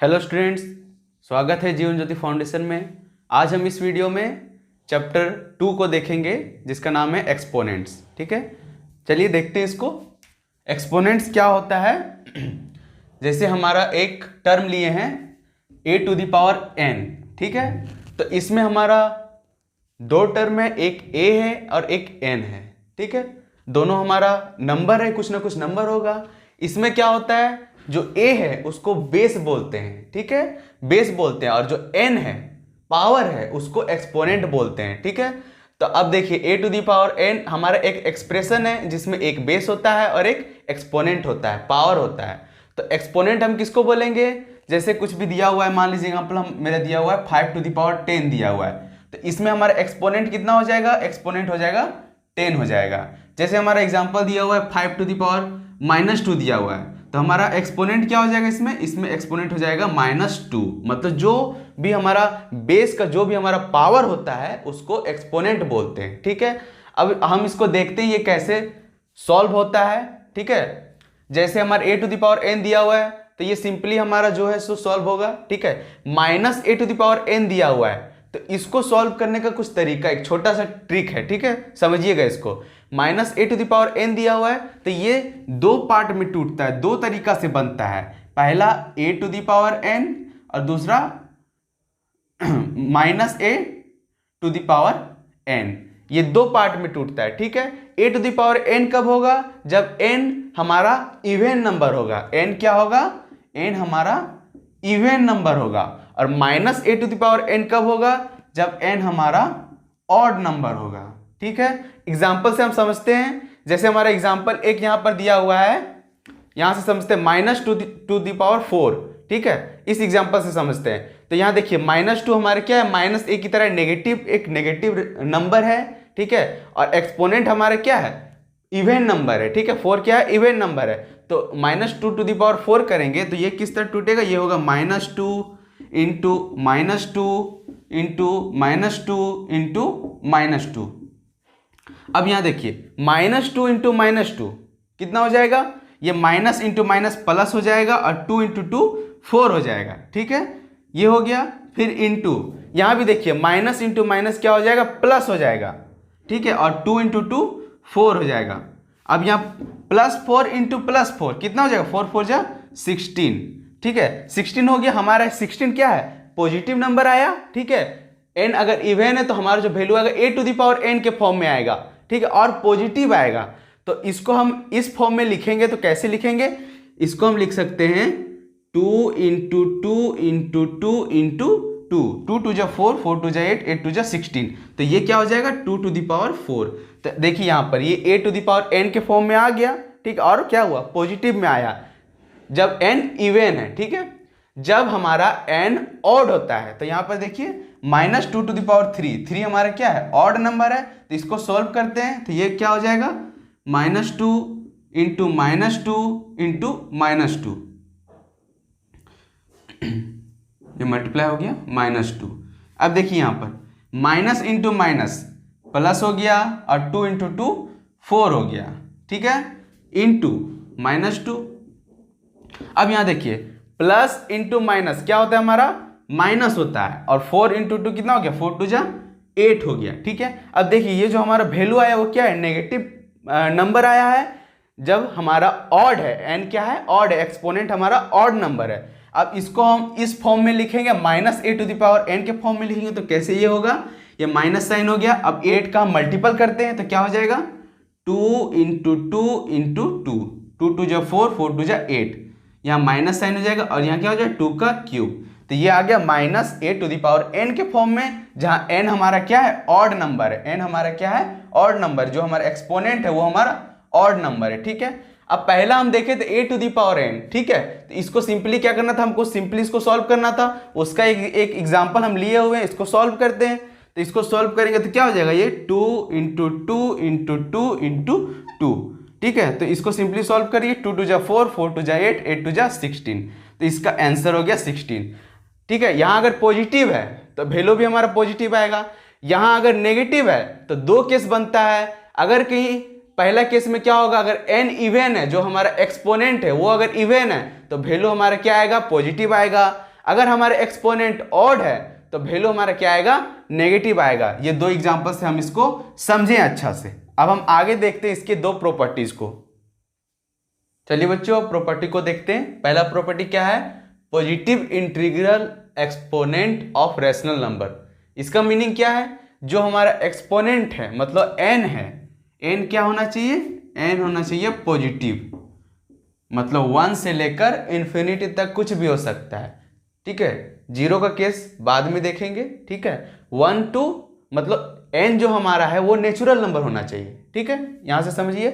Hello students, स्वागत है Jeevan Jyoti foundation में। आज हम इस वीडियो में चैप्टर 2 को देखेंगे जिसका नाम है एक्सपोनेंट्स। ठीक है, चलिए देखते हैं इसको। एक्सपोनेंट्स क्या होता है? जैसे हमारा एक टर्म लिए हैं a⁴n। ठीक है, तो इसमें हमारा दो टर्म है, एक a है और एक n है। ठीक है, दोनों हमारा नंबर है, कुछ ना कुछ नंबर होगा। इसमें क्या होता है, जो a है उसको बेस बोलते हैं। ठीक है, बेस बोलते हैं, और जो n है पावर है उसको एक्सपोनेंट बोलते हैं। ठीक है, तो अब देखिए a⁴n हमारा एक एक्सप्रेशन है जिसमें एक बेस होता है और एक एक्सपोनेंट होता है, पावर होता है। तो एक्सपोनेंट हम किसको बोलेंगे? जैसे कुछ भी दिया हुआ है, मान लीजिए एग्जाम्पल हम मेरा दिया हुआ है 5⁻10 दिया हुआ है, तो इसमें हमारा एक्सपोनेंट कितना हो जाएगा? एक्सपोनेंट हो जाएगा 10 हो जाएगा। जैसे हमारा एग्जाम्पल दिया हुआ है 5⁻−2 दिया हुआ है, तो हमारा एक्सपोनेंट क्या हो जाएगा? इसमें एक्सपोनेंट हो जाएगा -2। मतलब जो भी हमारा बेस का जो भी हमारा पावर होता है उसको एक्सपोनेंट बोलते हैं। ठीक है, अब हम इसको देखते हैं ये कैसे सॉल्व होता है। ठीक है, जैसे हमारा a⁴n दिया हुआ है तो ये सिंपली हमारा जो है सो सॉल्व होगा। ठीक है, -a⁴n दिया हुआ है तो इसको सॉल्व करने का कुछ तरीका, एक छोटा सा ट्रिक है। ठीक है, समझिएगा इसको। -a⁴n दिया हुआ है तो ये दो पार्ट में टूटता है, दो तरीका से बनता है। पहला a⁴n और दूसरा -a⁴n, ये दो पार्ट में टूटता है। ठीक है, a⁴n कब होगा? जब n हमारा इवन नंबर होगा। n क्या होगा? n हमारा इवन नंबर होगा। और -a⁴n कब होगा? जब n हमारा ऑड नंबर होगा। ठीक है, एग्जाम्पल से हम समझते हैं। जैसे हमारा एग्जाम्पल एक यहां पर दिया हुआ है, यहां से समझते हैं -2⁴। ठीक है, इस एग्जाम्पल से समझते हैं। तो यहां देखिए -2 हमारे क्या है? -a की तरह नेगेटिव, एक नेगेटिव नंबर है। ठीक है, और एक्सपोनेंट हमारे क्या है? इवन नंबर है। ठीक है, 4 क्या है? इवन नंबर है। तो -2⁴ करेंगे तो ये किस तरह टूटेगा? ये होगा -2 इंटू -2 इंटू -2 इंटू -2। अब यहां देखिए -2 इंटू -2 कितना हो जाएगा? ये माइनस इंटू माइनस प्लस हो जाएगा और 2 इंटू 2 4 हो जाएगा। ठीक है, ये हो गया। फिर इंटू यहां भी देखिए माइनस इंटू माइनस क्या हो जाएगा? प्लस हो जाएगा। ठीक है, और 2 इंटू 2 4 हो जाएगा। अब यहाँ +4 इंटू +4 कितना हो जाएगा? 4 4 जा 16। ठीक है, 16 हो गया हमारा। 16 क्या है? पॉजिटिव नंबर आया। ठीक है, n अगर इवन है तो हमारा जो वैल्यू आएगा a⁴n के फॉर्म में आएगा। ठीक है, और पॉजिटिव आएगा। तो इसको हम इस फॉर्म में लिखेंगे तो कैसे लिखेंगे? इसको हम लिख सकते हैं 2 इंटू 2 इंटू 2 इंटू 2। 2 2 जा 4, 4 2 जा 8, 8 2 जा 16। तो ये क्या हो जाएगा? 2⁴। तो देखिए यहाँ पर ये a⁴n के फॉर्म में आ गया। ठीक है, और क्या हुआ? पॉजिटिव में आया जब n इवन है। ठीक है, जब हमारा n ऑड होता है तो यहां पर देखिए -2⁵, 3 हमारा क्या है? ऑड नंबर है। तो इसको सॉल्व करते हैं तो ये क्या हो जाएगा? -2 इंटू -2 इंटू -2, ये मल्टीप्लाई हो गया -2। अब देखिए यहां पर माइनस इंटू माइनस प्लस हो गया और 2 इंटू 2 4 हो गया। ठीक है, इंटू -2। अब यहां देखिए प्लस इंटू माइनस क्या होता है? हमारा माइनस होता है। और 4 इंटू 2 कितना हो गया? 4 2 जा 8 हो गया। ठीक है, अब देखिए ये जो हमारा वैल्यू आया वो क्या है? नेगेटिव नंबर आया है। जब हमारा ऑड है, n क्या है? ऑड है, एक्सपोनेंट हमारा ऑड नंबर है। अब इसको हम इस फॉर्म में लिखेंगे, -a⁴n के फॉर्म में लिखेंगे तो कैसे ये होगा? ये माइनस साइन हो गया। अब 8 का हम मल्टीपल करते हैं तो क्या हो जाएगा? 2 इंटू 2 इंटू 2, 2 2 जा 4, 4 2 जा 8, यहाँ माइनस साइन हो जाएगा और यहाँ क्या हो जाएगा? 2 का क्यूब। तो ये आ गया -a⁴n के फॉर्म में, जहां n हमारा क्या है? ऑड नंबर है। n हमारा क्या है? Odd number. जो हमारा एक्सपोनेंट है वो हमारा ऑड नंबर है। ठीक है, अब पहला हम देखे थे a⁴n। ठीक है, तो इसको सिंपली क्या करना था? हमको सिंपली इसको सॉल्व करना था। उसका एक एग्जाम्पल हम लिए हुए हैं, इसको सॉल्व करते हैं। तो इसको सॉल्व करेंगे तो क्या हो जाएगा? ये 2 इंटू 2 इंटू 2 इंटू 2। ठीक है, तो इसको सिंपली सॉल्व करिए। 2 2 जा 4, 4 2 जा 8, 8 2 जा 16। तो इसका आंसर हो गया 16। ठीक है, यहां अगर पॉजिटिव है तो वैल्यू भी हमारा पॉजिटिव आएगा। यहां अगर नेगेटिव है तो दो केस बनता है। अगर कहीं पहला केस में क्या होगा, अगर n इवन है, जो हमारा एक्सपोनेंट है वो अगर इवन है तो वैल्यू हमारा क्या आएगा, पॉजिटिव आएगा। अगर हमारे एक्सपोनेंट ऑड है तो वैल्यू हमारा क्या आएगा, नेगेटिव आएगा। ये दो एग्जांपल से हम इसको समझें अच्छा से। अब हम आगे देखते हैं इसके दो प्रॉपर्टीज को। चलिए बच्चों प्रॉपर्टी को देखते हैं। पहला प्रॉपर्टी क्या है, positive integral exponent of rational number. इसका मीनिंग क्या है, जो हमारा एक्सपोनेंट है मतलब n है, n क्या होना चाहिए, n होना चाहिए पॉजिटिव, मतलब 1 से लेकर इन्फिनिटी तक कुछ भी हो सकता है, ठीक है। 0 का केस बाद में देखेंगे, ठीक है। 1 to मतलब n जो हमारा है वो नेचुरल नंबर होना चाहिए, ठीक है, यहां से समझिए।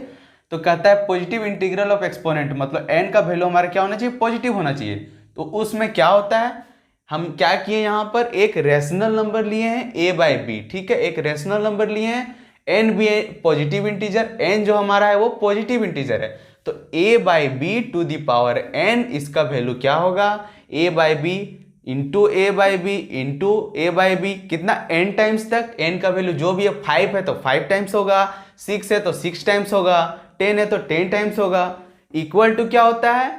तो कहता है पॉजिटिव इंटीग्रल ऑफ एक्सपोनेंट, मतलब n का वैल्यू हमारा क्या होना चाहिए, पॉजिटिव होना चाहिए। तो उसमें क्या होता है, हम क्या किए, यहां पर एक रैशनल नंबर लिए हैं a बाई बी, ठीक है, एक रैशनल नंबर लिए हैं, n भी पॉजिटिव इंटीजर, n जो हमारा है वो पॉजिटिव इंटीजर है। तो a by b to the power n, इसका वैल्यू क्या होगा, a by b into a by b into a by b, कितना n टाइम्स तक, n का वैल्यू जो भी है 5 है तो 5 टाइम्स होगा, 6 है तो 6 टाइम्स होगा, 10 है तो 10 टाइम्स होगा, इक्वल टू क्या होता है,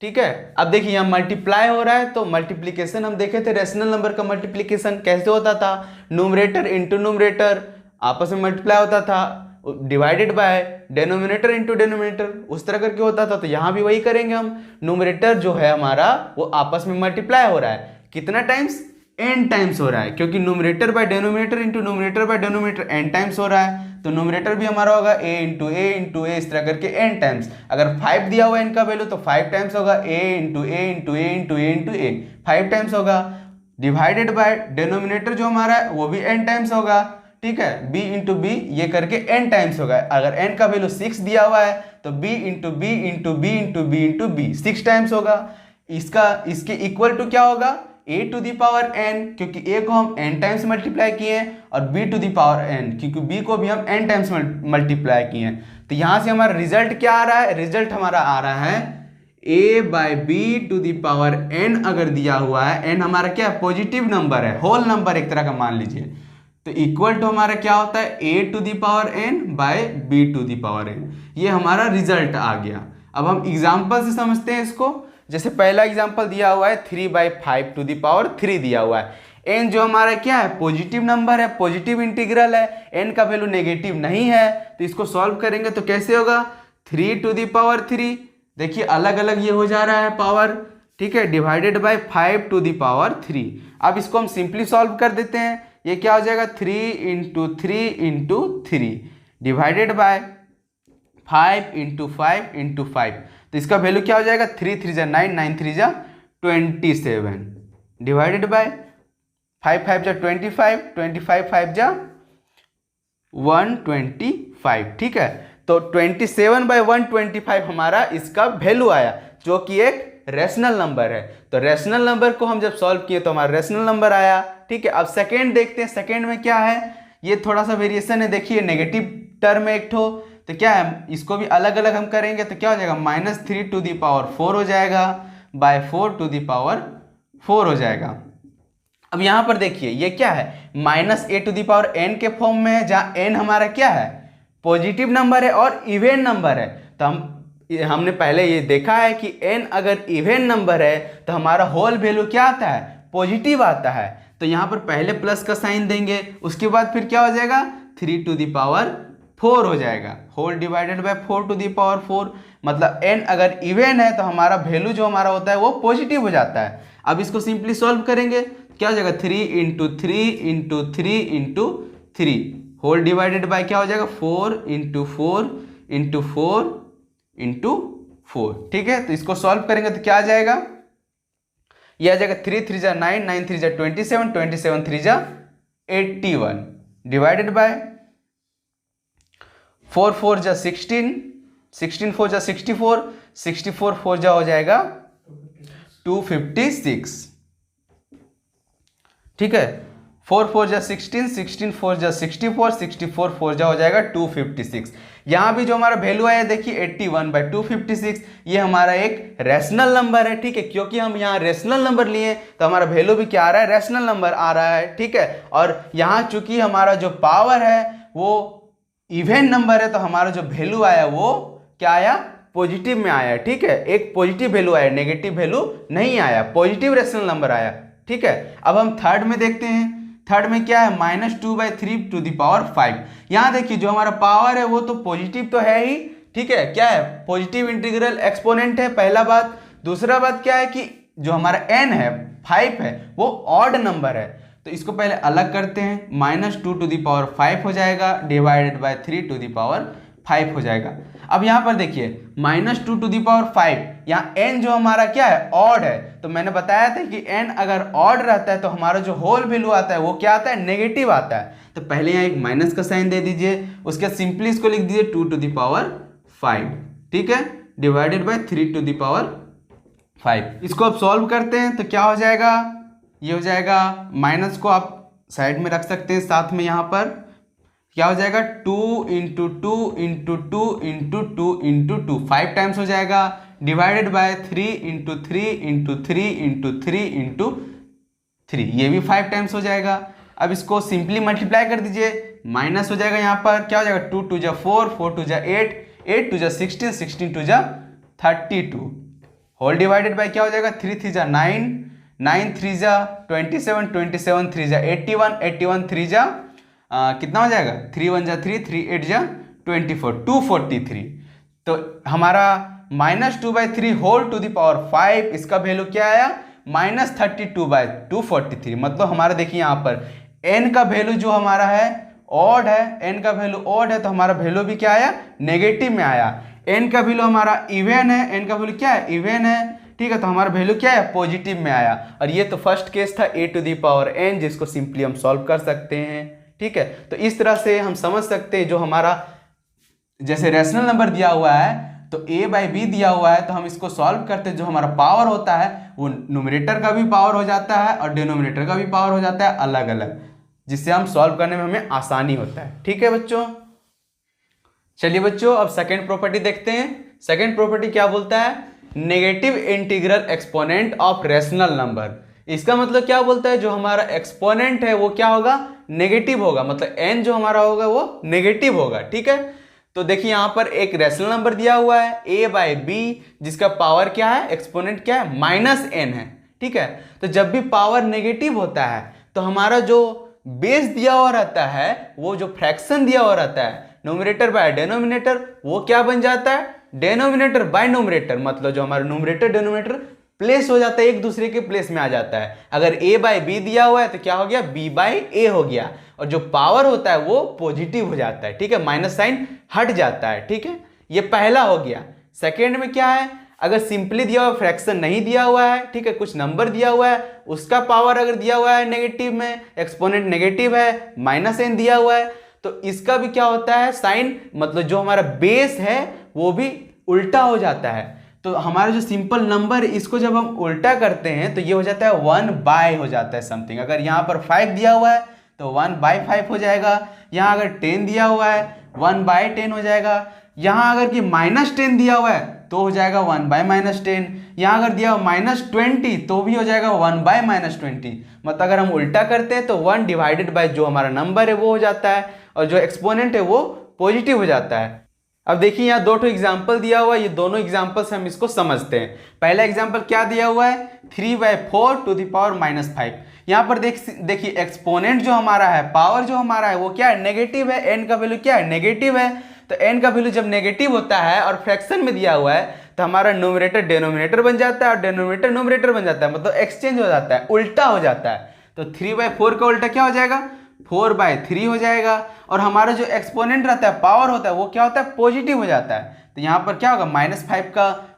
ठीक है। अब देखिए यहाँ मल्टीप्लाई हो रहा है, तो मल्टीप्लीकेशन हम देखे थे, रैशनल नंबर का मल्टीप्लीकेशन कैसे होता था, न्यूमरेटर इंटू न्यूमरेटर आपस में मल्टीप्लाई होता था, divided by denominator into denominator, उस तरह करके होता था। तो यहाँ भी वही करेंगे हम, न्यूमरेटर जो है हमारा वो आपस में मल्टीप्लाई हो रहा है, कितना टाइम्स, n टाइम्स हो रहा है, क्योंकि numerator bye denominator into numerator bye denominator n times हो रहा है। तो न्यूमरेटर भी हमारा होगा a इंटू ए इस तरह करके n टाइम्स। अगर 5 दिया हुआ है n का वैल्यू तो 5 टाइम्स होगा, a into A into A into A into A 5 times होगा, डिवाइडेड बाय डेनोमिनेटर जो हमारा है वो भी n टाइम्स होगा, ठीक है, b इंटू बी ये करके n टाइम्स होगा। अगर n का वैल्यू 6 दिया हुआ है तो b into b into b into b into b 6 times होगा। इसके इक्वल टू क्या होगा, a to the power n, क्योंकि a को हम n टाइम्स मल्टीप्लाई किए हैं, और b to the power n, क्योंकि b को भी हम n टाइम्स मल्टीप्लाई किए हैं। तो यहां से हमारा रिजल्ट क्या आ रहा है, रिजल्ट हमारा आ रहा है a by b to the power n, अगर दिया हुआ है n हमारा क्या है, पॉजिटिव नंबर है, होल नंबर एक तरह का मान लीजिए, तो इक्वल टू हमारा क्या होता है, a to the power n by b to the power n। ये हमारा रिजल्ट आ गया। अब हम एग्जाम्पल से समझते हैं इसको। जैसे पहला एग्जाम्पल दिया हुआ है 3/5 टू दी पावर 3 दिया हुआ है, n जो हमारा क्या है, पॉजिटिव नंबर है, पॉजिटिव इंटीग्रल है, n का वैल्यू नेगेटिव नहीं है, तो इसको सॉल्व करेंगे तो कैसे होगा, 3 टू दी पावर 3, देखिए अलग अलग ये हो जा रहा है पावर, ठीक है, divided by 5 to the power 3। अब इसको हम सिंपली सॉल्व कर देते हैं, ये क्या हो जाएगा, 3 into 3 into 3 divided by 5 into 5 into 5, तो इसका वैल्यू क्या हो जाएगा, 3 3 जा 9, 9 3 जा 27 डिवाइडेड बाय 5 5 जा 25, 25 5 जा 125, ठीक है। तो 27/125 हमारा इसका वैल्यू आया, जो कि एक रैशनल नंबर है। तो रैशनल नंबर को हम जब सॉल्व किए तो हमारा रैशनल नंबर आया, ठीक है। अब सेकेंड देखते हैं, सेकेंड में क्या है, ये थोड़ा सा वेरिएशन है, देखिए नेगेटिव टर्म है एक ठो, तो क्या है, इसको भी अलग अलग हम करेंगे तो क्या हो जाएगा, -3 टू दी पावर 4 हो जाएगा, बाय 4 टू दी पावर 4 हो जाएगा। अब यहां पर देखिए ये क्या है, -a to the power n के फॉर्म में है, जहां n हमारा क्या है, पॉजिटिव नंबर है और इवन नंबर है। तो हमने पहले ये देखा है कि n अगर इवन नंबर है तो हमारा होल वैल्यू क्या आता है, पॉजिटिव आता है। तो यहाँ पर पहले प्लस का साइन देंगे, उसके बाद फिर क्या हो जाएगा, 3 टू दी पावर 4 हो जाएगा, whole divided by 4 to the power 4, मतलब n अगर इवन है तो हमारा वैल्यू जो हमारा होता है वो पॉजिटिव हो जाता है। अब इसको सिंपली सॉल्व करेंगे, क्या हो जाएगा, 3 into 3 into 3 into 3 whole divided by क्या हो जाएगा, 4 इंटू 4 इंटू 4 इंटू 4, ठीक है। तो इसको सॉल्व करेंगे तो क्या आ जाएगा, यह आ जाएगा 3 3 जा 9, 9 3 जा 27, 27 3 जा 81 डिवाइडेड बाय 4 4 जा 16, 16 4 जा 64, 64 4 जा हो जाएगा 256, ठीक है। 4 4 जा 16, 16 4 जा 64, 64 4 जा हो जाएगा 256। यहाँ भी जो हमारा वैल्यू आया देखिए 81/256, ये हमारा एक रैशनल नंबर है, ठीक है, क्योंकि हम यहाँ रैशनल नंबर लिए तो हमारा वैल्यू भी क्या आ रहा है, रैशनल नंबर आ रहा है, ठीक है। और यहाँ चूंकि हमारा जो पावर है वो इवन नंबर है तो हमारा जो वैल्यू आया वो क्या आया, पॉजिटिव में आया, ठीक है, एक पॉजिटिव वैल्यू आया, नेगेटिव वैल्यू नहीं आया, पॉजिटिव रेशनल नंबर आया, ठीक है। अब हम थर्ड में देखते हैं, थर्ड में क्या है, -2/3⁵ यहाँ देखिए जो हमारा पावर है वो तो पॉजिटिव तो है ही, ठीक है, क्या है, पॉजिटिव इंटीग्रल एक्सपोनेंट है, पहला बात। दूसरा बात क्या है कि जो हमारा n है 5 है वो ऑड नंबर है, तो इसको पहले अलग करते हैं, -2⁵ हो जाएगा /3⁵ हो जाएगा। अब यहाँ पर देखिए -2⁵, यहाँ n जो हमारा क्या है, ऑड है, तो मैंने बताया था कि n अगर ऑड रहता है तो हमारा जो होल वैल्यू आता है वो क्या आता है, नेगेटिव आता है। तो पहले यहाँ एक माइनस का साइन दे दीजिए, उसके सिंपली इसको लिख दीजिए 2⁵, ठीक है, /3⁵। इसको अब सॉल्व करते हैं तो क्या हो जाएगा, ये हो जाएगा, माइनस को आप साइड में रख सकते हैं, साथ में यहाँ पर क्या हो जाएगा, 2 × 2 × 2 × 2 × 2 5 टाइम्स हो जाएगा, /3 × 3 × 3 × 3 × 3, ये भी 5 टाइम्स हो जाएगा। अब इसको सिंपली मल्टीप्लाई कर दीजिए, माइनस हो जाएगा, यहाँ पर क्या हो जाएगा, 2 × 2 = 4, 4 × 2 = 8, 8 × 2 = 16, 16 × 2 = 32, होल डिवाइडेड बाय क्या हो जाएगा, 3 × 3 = 9, 9 × 3 = 27, 27 × 3 = 81, 81 × 3 = कितना हो जाएगा, 3 × 1 = 3, 3 × 8 = 24, 243। तो हमारा -2/3 होल टू द पावर 5, इसका वैल्यू क्या आया, -32/243। मतलब हमारा देखिए यहाँ पर n का वैल्यू जो हमारा है ऑड है, n का वैल्यू ऑड है तो हमारा वैल्यू भी क्या आया, नेगेटिव में आया। n का वैल्यू हमारा इवन है, n का वैल्यू क्या है, इवन है, ठीक है, तो हमारा वैल्यू क्या है, पॉजिटिव में आया। और ये तो फर्स्ट केस था a⁴n, जिसको सिंपली हम सॉल्व कर सकते हैं, ठीक है। तो इस तरह से हम समझ सकते हैं, जो हमारा जैसे रैशनल नंबर दिया हुआ है तो a/b दिया हुआ है, तो हम इसको सॉल्व करते हैं, जो हमारा पावर होता है वो न्यूमरेटर का भी पावर हो जाता है और डिनोमिनेटर का भी पावर हो जाता है अलग अलग, जिससे हम सॉल्व करने में हमें आसानी होता है, ठीक है बच्चों। चलिए बच्चों अब सेकेंड प्रॉपर्टी देखते हैं। सेकेंड प्रॉपर्टी क्या बोलता है, negative integral exponent of rational number. इसका मतलब क्या बोलता है, जो हमारा एक्सपोनेंट है वो क्या होगा, नेगेटिव होगा, मतलब n जो हमारा होगा वो नेगेटिव होगा, ठीक है। तो देखिए यहाँ पर एक रैशनल नंबर दिया हुआ है a/b, जिसका पावर क्या है, एक्सपोनेंट क्या है, -n है, ठीक है। तो जब भी पावर नेगेटिव होता है तो हमारा जो बेस दिया हुआ रहता है, वो जो फ्रैक्शन दिया हुआ रहता है, न्यूमरेटर बाय डिनोमिनेटर, वो क्या बन जाता है, डिनोमिनेटर बाय न्यूमरेटर। मतलब जो हमारा न्यूमरेटर डिनोमिनेटर प्लेस हो जाता है, एक दूसरे के प्लेस में आ जाता है। अगर a/b दिया हुआ है तो क्या हो गया, b/a हो गया, और जो पावर होता है वो पॉजिटिव हो जाता है, ठीक है, माइनस साइन हट जाता है, ठीक है। ये पहला हो गया। सेकेंड में क्या है, अगर सिंपली दिया हुआ फ्रैक्शन नहीं दिया हुआ है, ठीक है, कुछ नंबर दिया हुआ है, उसका पावर अगर दिया हुआ है नेगेटिव में, एक्सपोनेंट नेगेटिव है, -n दिया हुआ है, तो इसका भी क्या होता है, साइन, मतलब जो हमारा बेस है वो भी उल्टा हो जाता है। तो हमारा जो सिंपल नंबर है इसको जब हम उल्टा करते हैं तो ये हो जाता है 1/, हो जाता है समथिंग। अगर यहाँ पर 5 दिया हुआ है तो 1/5 हो जाएगा, यहाँ अगर 10 दिया हुआ है 1/10 हो जाएगा, यहाँ अगर कि -10 दिया हुआ है तो हो जाएगा 1/-10, यहाँ अगर दिया हुआ -20 तो भी हो जाएगा 1/-20। मतलब अगर हम उल्टा करते हैं तो 1 डिवाइडेड बाय जो हमारा नंबर है वो हो जाता है, और जो एक्सपोनेंट है वो पॉजिटिव हो जाता है। अब देखिए यहाँ 2 एग्जाम्पल दिया हुआ है, ये दोनों एग्जाम्पल से हम इसको समझते हैं। पहला एग्जाम्पल क्या दिया हुआ है, 3/4 टू द पावर -5। यहाँ पर देखिए एक्सपोनेंट जो हमारा है, पावर जो हमारा है वो क्या है, नेगेटिव है, n का वैल्यू क्या है, नेगेटिव है। तो n का वैल्यू जब नेगेटिव होता है और फ्रैक्शन में दिया हुआ है तो हमारा न्यूमरेटर डिनोमिनेटर बन जाता है और डिनोमिनेटर न्यूमरेटर बन जाता है, मतलब एक्सचेंज हो जाता है, उल्टा हो जाता है। तो 3/4 का उल्टा क्या हो जाएगा, 4/3 हो जाएगा, और हमारा जो एक्सपोनेंट रहता है, पावर होता है, वो क्या होता है, पॉजिटिव हो जाता है। तो यहाँ पर क्या होगा, -5 का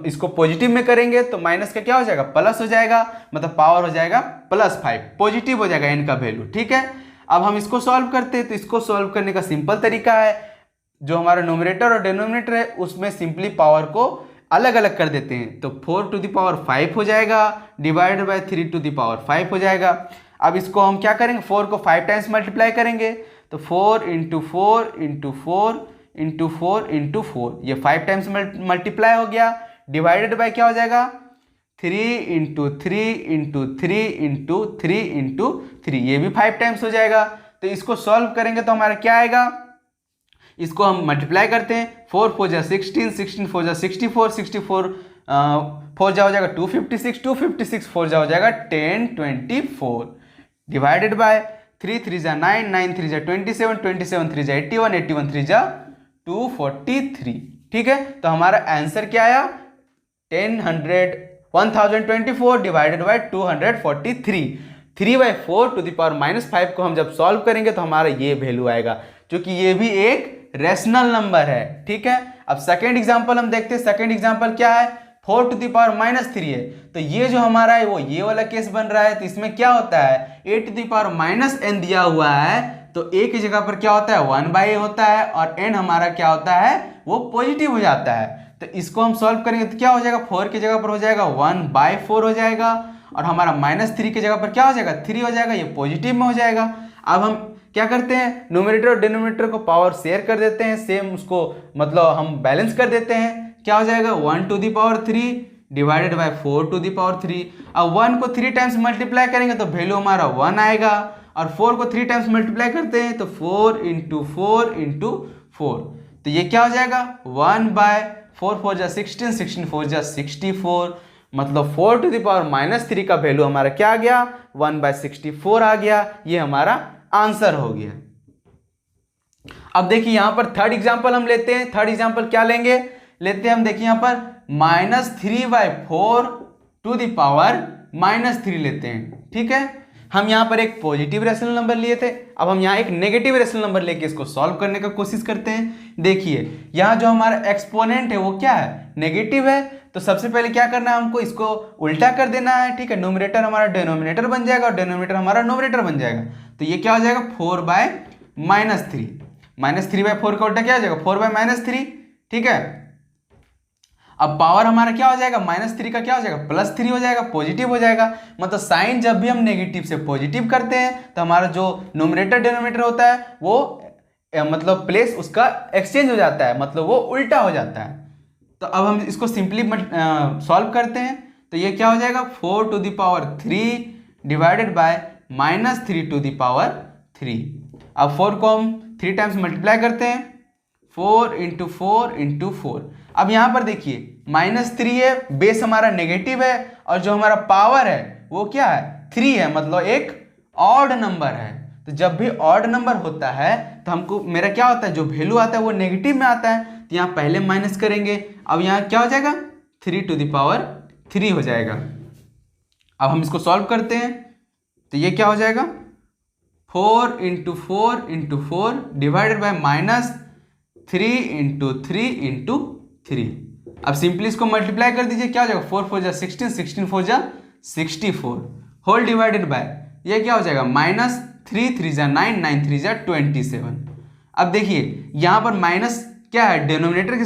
इसको पॉजिटिव में करेंगे तो माइनस का क्या हो जाएगा, प्लस हो जाएगा, मतलब पावर हो जाएगा +5, पॉजिटिव हो जाएगा n का वैल्यू, ठीक है। अब हम इसको सॉल्व करते हैं, तो इसको सॉल्व करने का सिंपल तरीका है, जो हमारा न्यूमरेटर और डिनोमिनेटर है उसमें सिंपली पावर को अलग अलग कर देते हैं। तो 4 टू द पावर 5 हो जाएगा, divided by 3 to the power 5 हो जाएगा। अब इसको हम क्या करेंगे, 4 को 5 टाइम्स मल्टीप्लाई करेंगे, तो 4 × 4 × 4 × 4 × 4, ये 5 टाइम्स मल्टीप्लाई हो गया, डिवाइडेड बाय क्या हो जाएगा, 3 × 3 × 3 × 3 × 3, ये भी 5 टाइम्स हो जाएगा। तो इसको सॉल्व करेंगे तो हमारा क्या आएगा, इसको हम मल्टीप्लाई करते हैं, 4 4 जा 16, 16 4 जा 64, 64 4 जा हो जाएगा 256, 256 4 जा हो जाएगा 1024 डिवाइडेड बाय 3 3 जा 9, 9 3 जा 27, 27 3 जा 81, 81 3 जा 243। ठीक है, तो हमारा आंसर क्या आया 1024 divided by 243। 3/4 to the power -5 को हम जब सॉल्व करेंगे तो हमारा ये वैल्यू आएगा, क्योंकि ये भी एक रेशनल नंबर है। ठीक है, अब सेकेंड एग्जांपल हम देखते हैं। सेकेंड एग्जांपल क्या है, 4 टू द पावर -3 है, तो ये जो हमारा है वो ये वाला केस बन रहा है। तो इसमें क्या होता है, a to the power -n दिया हुआ है, तो a की जगह पर क्या होता है 1/a होता है, और n हमारा क्या होता है वो पॉजिटिव हो जाता है। तो इसको हम सॉल्व करेंगे तो क्या हो जाएगा, 4 की जगह पर हो जाएगा 1/4 हो जाएगा, और हमारा -3 की जगह पर क्या हो जाएगा 3 हो जाएगा, ये पॉजिटिव में हो जाएगा। अब हम क्या करते हैं, न्यूमरेटर और डिनोमिनेटर को पावर शेयर कर देते हैं, सेम उसको मतलब हम बैलेंस कर देते हैं। क्या हो जाएगा 1 to the power 3 divided by 4 to the power 3। अब 1 को 3 टाइम्स मल्टीप्लाई करेंगे तो वैल्यू हमारा 1 आएगा, और 4 को 3 टाइम्स मल्टीप्लाई करते हैं तो 4 × 4 × 4, तो ये क्या हो जाएगा 1/4 4 जा 16, 16 4 जा 64, मतलब 4 टू द पावर -3 का वैल्यू हमारा क्या आ गया 1/64 आ गया। ये हमारा आंसर हो गया। अब देखिए यहां पर थर्ड एग्जांपल हम लेते हैं। थर्ड एग्जांपल क्या लेंगे, लेते हैं हम, देखिए यहां पर -3/4 टू द पावर -3 लेते हैं। ठीक है, हम यहां पर एक पॉजिटिव रेशनल नंबर लिए थे, अब हम यहां एक नेगेटिव रेशनल नंबर लेके इसको सॉल्व करने का कोशिश करते हैं। देखिए यहां जो हमारा एक्सपोनेंट है वो क्या है, नेगेटिव है, तो सबसे पहले क्या करना है हमको, इसको उल्टा कर देना है। ठीक है, न्यूमरेटर हमारा डिनोमिनेटर बन जाएगा और डिनोमिनेटर हमारा न्यूमरेटर बन जाएगा, तो ये क्या हो जाएगा 4/-3, -3/4 का उल्टा क्या हो जाएगा 4/-3। ठीक है, अब पावर हमारा क्या हो जाएगा -3 का क्या हो जाएगा +3 हो जाएगा, पॉजिटिव हो जाएगा। मतलब साइन जब भी हम नेगेटिव से पॉजिटिव करते हैं तो हमारा जो न्यूमरेटर डिनोमिनेटर होता है वो मतलब प्लेस उसका एक्सचेंज हो जाता है, मतलब वो उल्टा हो जाता है। तो अब हम इसको सिंपली सॉल्व करते हैं, तो ये क्या हो जाएगा 4 to the power 3 divided by -3 to the power 3। अब 4 को हम 3 टाइम्स मल्टीप्लाई करते हैं, 4 × 4 × 4। अब यहां पर देखिए -3 है, बेस हमारा नेगेटिव है, और जो हमारा पावर है वो क्या है 3 है, मतलब एक ऑड नंबर है। तो जब भी ऑड नंबर होता है तो हमको मेरा क्या होता है, जो वैल्यू आता है वो नेगेटिव में आता है, तो यहाँ पहले माइनस करेंगे। अब यहाँ क्या हो जाएगा 3 टू द पावर 3 हो जाएगा। अब हम इसको सॉल्व करते हैं, तो ये क्या हो जाएगा 4 × 4 × 4 डिवाइडेड बाय -3 × 3 × 3। अब सिंपली इसको मल्टीप्लाई कर दीजिए, क्या हो जाएगा 4 4 जा 16, 16 4 जा 64 होल डिवाइडेड बाय ये क्या हो जाएगा -3 3 जा 9, 9 3 जा 27। अब देखिए यहाँ पर माइनस क्या है, डिनोमिनेटर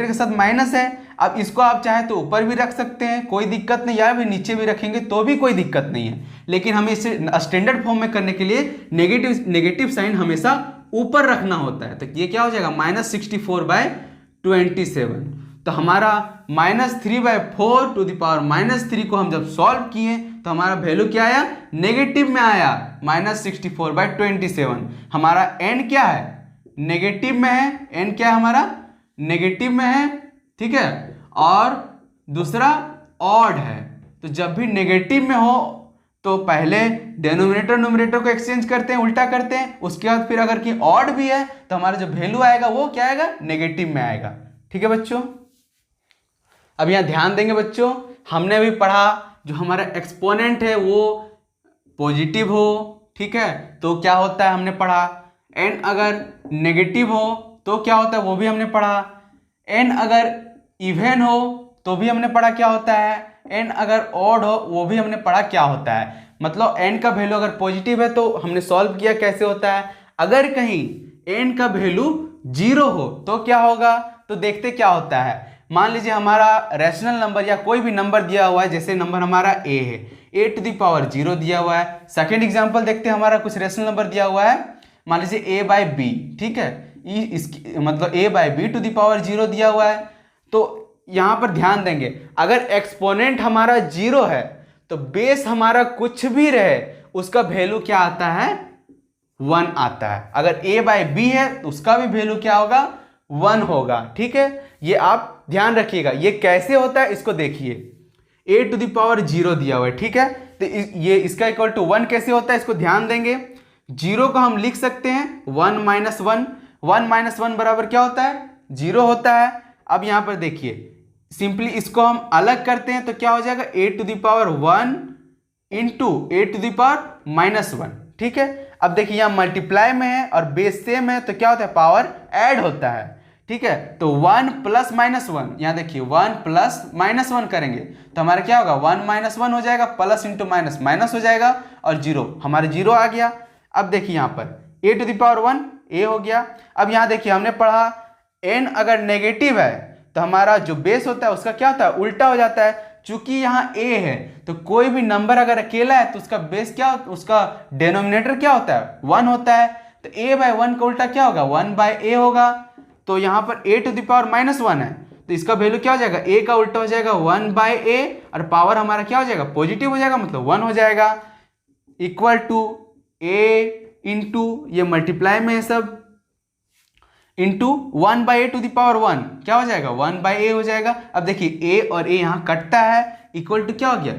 के साथ माइनस है। अब इसको आप चाहे तो ऊपर भी रख सकते हैं, कोई दिक्कत नहीं, या भी नीचे भी रखेंगे तो भी कोई दिक्कत नहीं है, लेकिन हमें इसे स्टैंडर्ड फॉर्म में करने के लिए नेगेटिव साइन हमेशा ऊपर रखना होता है। तो ये क्या हो जाएगा -64/27। तो हमारा -3/4 टू द पावर -3 को हम जब सॉल्व किए तो हमारा वैल्यू क्या आया, नेगेटिव में आया -64/27। हमारा n क्या है, नेगेटिव में है, n क्या है हमारा नेगेटिव में है, ठीक है, और दूसरा ऑड है। तो जब भी नेगेटिव में हो तो पहले डिनोमिनेटर न्यूमरेटर को एक्सचेंज करते हैं, उल्टा करते हैं, उसके बाद फिर अगर कि ऑड भी है तो हमारा जो वैल्यू आएगा वो क्या आएगा, नेगेटिव में आएगा। ठीक है बच्चों, अब यहां ध्यान देंगे बच्चों, हमने अभी पढ़ा जो हमारा एक्सपोनेंट है वो पॉजिटिव हो, ठीक है, तो क्या होता है हमने पढ़ा, n अगर नेगेटिव हो तो क्या होता है वो भी हमने पढ़ा, n अगर इवन हो तो भी हमने पढ़ा क्या होता है, n अगर ऑड हो वो भी हमने पढ़ा क्या होता है। मतलब n का वैल्यू अगर पॉजिटिव है तो हमने सॉल्व किया कैसे होता है, अगर कहीं n का वैल्यू 0 हो तो क्या होगा, तो देखते क्या होता है। मान लीजिए हमारा रैशनल नंबर या कोई भी नंबर दिया हुआ है, जैसे नंबर हमारा a है, a टू द पावर 0 दिया हुआ है। सेकेंड एग्जाम्पल देखते हैं, हमारा कुछ रैशनल नंबर दिया हुआ है, मान लीजिए a/b, ठीक है, इसकी मतलब a/b टू द पावर 0 दिया हुआ है। तो यहां पर ध्यान देंगे, अगर एक्सपोनेंट हमारा 0 है तो बेस हमारा कुछ भी रहे उसका वैल्यू क्या आता है 1 आता है। अगर a बाय b है तो उसका भी वैल्यू क्या होगा, 1 होगा। ठीक है, ये आप ध्यान रखिएगा। ये कैसे होता है इसको देखिए, a टू द पावर 0 दिया हुआ है, ठीक है, तो ये इसका इक्वल टू 1 कैसे होता है इसको ध्यान देंगे। 0 को हम लिख सकते हैं 1 माइनस 1, 1 माइनस 1 बराबर क्या होता है, 0 होता है। अब यहां पर देखिए सिंपली इसको हम अलग करते हैं तो क्या हो जाएगा, a to the power 1 into a to the power minus 1। ठीक है, अब देखिए यहाँ मल्टीप्लाई में है और बेस सेम है तो क्या होता है, पावर ऐड होता है। ठीक है, तो 1 प्लस माइनस 1, यहाँ देखिए 1 प्लस माइनस 1 करेंगे तो हमारा क्या होगा, 1 माइनस 1 हो जाएगा, प्लस इंटू माइनस माइनस हो जाएगा और 0, हमारे 0 आ गया। अब देखिए यहाँ पर a to the power 1 a हो गया। अब यहाँ देखिए हमने पढ़ा n अगर नेगेटिव है तो हमारा जो बेस होता है उसका क्या होता है, उल्टा हो जाता है। चूंकि यहाँ a है तो कोई भी नंबर अगर अकेला है तो उसका बेस क्या, उसका डिनोमिनेटर क्या होता है, 1 होता है। तो a बाय 1 का उल्टा क्या होगा, 1 बाय a होगा। तो यहाँ पर a to the power minus 1 है तो इसका वैल्यू क्या हो जाएगा, a का उल्टा हो जाएगा 1 बाय a और पावर हमारा क्या हो जाएगा, पॉजिटिव हो जाएगा, मतलब 1 हो जाएगा। इक्वल टू a इंटू, ये मल्टीप्लाई में है सब, into 1 by a to the power 1 क्या हो जाएगा, 1 बाई ए हो जाएगा। अब देखिए a और a यहाँ कटता है, इक्वल टू क्या हो गया,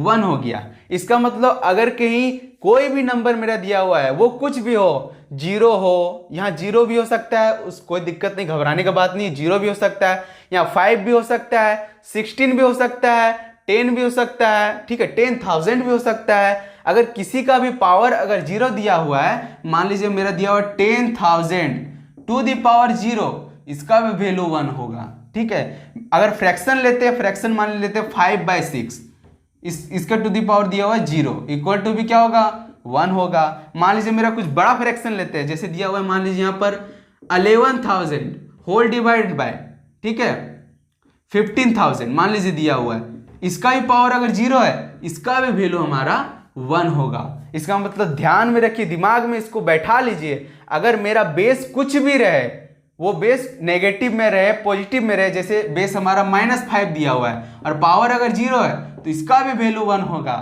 1 हो गया। इसका मतलब अगर कहीं कोई भी नंबर मेरा दिया हुआ है वो कुछ भी हो, 0 हो, यहाँ 0 भी हो सकता है, उस कोई दिक्कत नहीं, घबराने का बात नहीं है, 0 भी हो सकता है, यहाँ 5 भी हो सकता है, 16 भी हो सकता है, 10 भी हो सकता है, ठीक है, 10,000 भी हो सकता है। अगर किसी का भी पावर अगर 0 दिया हुआ है, मान लीजिए मेरा दिया हुआ 10,000 टू द पावर 0, इसका भी वैल्यू 1 होगा। ठीक है, अगर फ्रैक्शन लेते हैं, फ्रैक्शन मान लेते हैं 5/6, इसका टू द पावर दिया हुआ है 0, इक्वल टू भी क्या होगा, 1 होगा। मान लीजिए मेरा कुछ बड़ा फ्रैक्शन लेते हैं, जैसे दिया हुआ है मान लीजिए यहाँ पर 11,000 होल डिवाइड बाय, ठीक है, 15,000 मान लीजिए दिया हुआ है, इसका भी पावर अगर 0 है, इसका भी वैल्यू हमारा 1 होगा। इसका मतलब ध्यान में रखिए, दिमाग में इसको बैठा लीजिए। अगर मेरा बेस कुछ भी रहे, वो बेस नेगेटिव में रहे, पॉजिटिव में रहे, जैसे बेस हमारा -5 दिया हुआ है और पावर अगर 0 है तो इसका भी वैल्यू 1 होगा।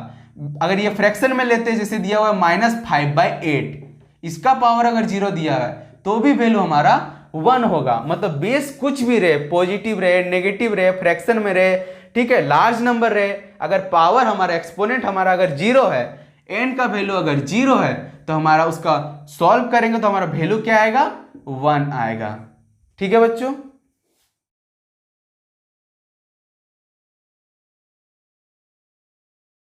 अगर ये फ्रैक्शन में लेते हैं, जैसे दिया हुआ है -5/8, इसका पावर अगर 0 दिया है तो भी वैल्यू हमारा 1 होगा। मतलब बेस कुछ भी रहे, पॉजिटिव रहे, नेगेटिव रहे, फ्रैक्शन में रहे, ठीक है, लार्ज नंबर रहे, अगर पावर हमारा एक्सपोनेंट हमारा अगर 0 है, n का वैल्यू अगर 0 है तो हमारा उसका सॉल्व करेंगे तो हमारा वैल्यू क्या आएगा, 1 आएगा। ठीक है बच्चों।